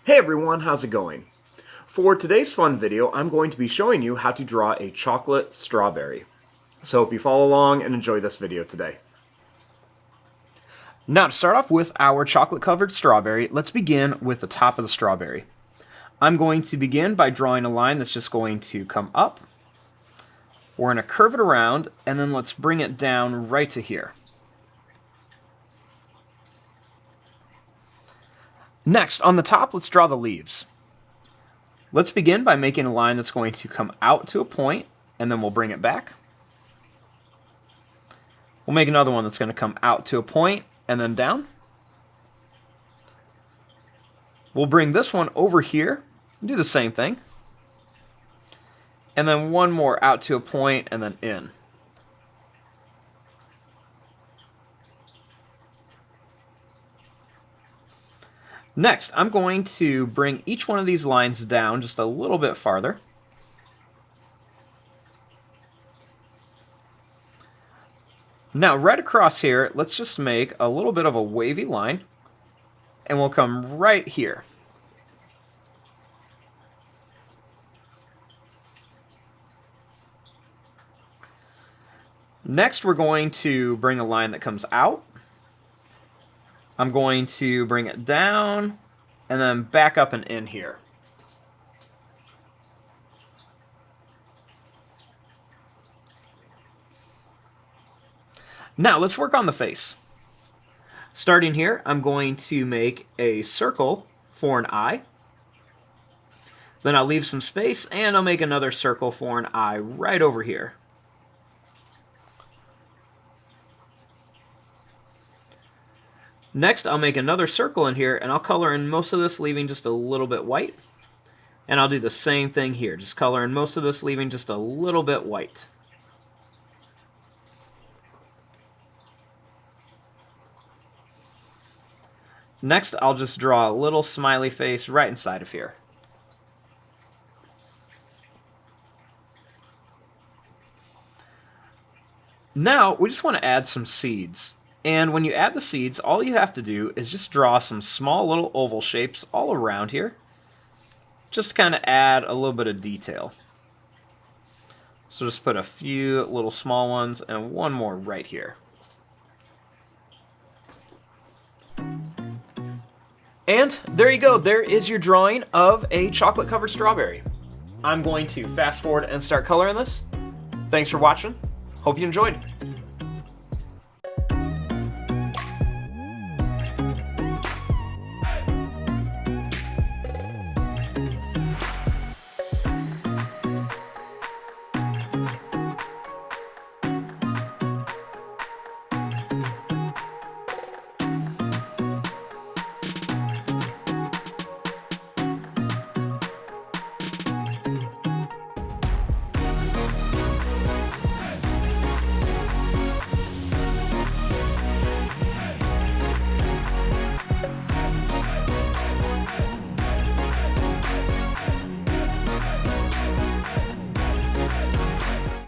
Hey everyone, how's it going? For today's fun video, I'm going to be showing you how to draw a chocolate strawberry. So hope you follow along and enjoy this video today. Now to start off with our chocolate covered strawberry, let's begin with the top of the strawberry. I'm going to begin by drawing a line that's just going to come up. We're going to curve it around and then let's bring it down right to here. Next, on the top, let's draw the leaves. Let's begin by making a line that's going to come out to a point, and then we'll bring it back. We'll make another one that's going to come out to a point, and then down. We'll bring this one over here, and do the same thing. And then one more out to a point, and then in. Next, I'm going to bring each one of these lines down just a little bit farther. Now, right across here, let's just make a little bit of a wavy line, and we'll come right here. Next, we're going to bring a line that comes out. I'm going to bring it down and then back up and in here. Now let's work on the face. Starting here, I'm going to make a circle for an eye. Then I'll leave some space and I'll make another circle for an eye right over here. Next, I'll make another circle in here, and I'll color in most of this, leaving just a little bit white. And I'll do the same thing here, just color in most of this, leaving just a little bit white. Next, I'll just draw a little smiley face right inside of here. Now, we just want to add some seeds. And when you add the seeds, all you have to do is just draw some small little oval shapes all around here. Just to kind of add a little bit of detail. So just put a few little small ones and one more right here. And there you go, there is your drawing of a chocolate covered strawberry. I'm going to fast forward and start coloring this. Thanks for watching. Hope you enjoyed.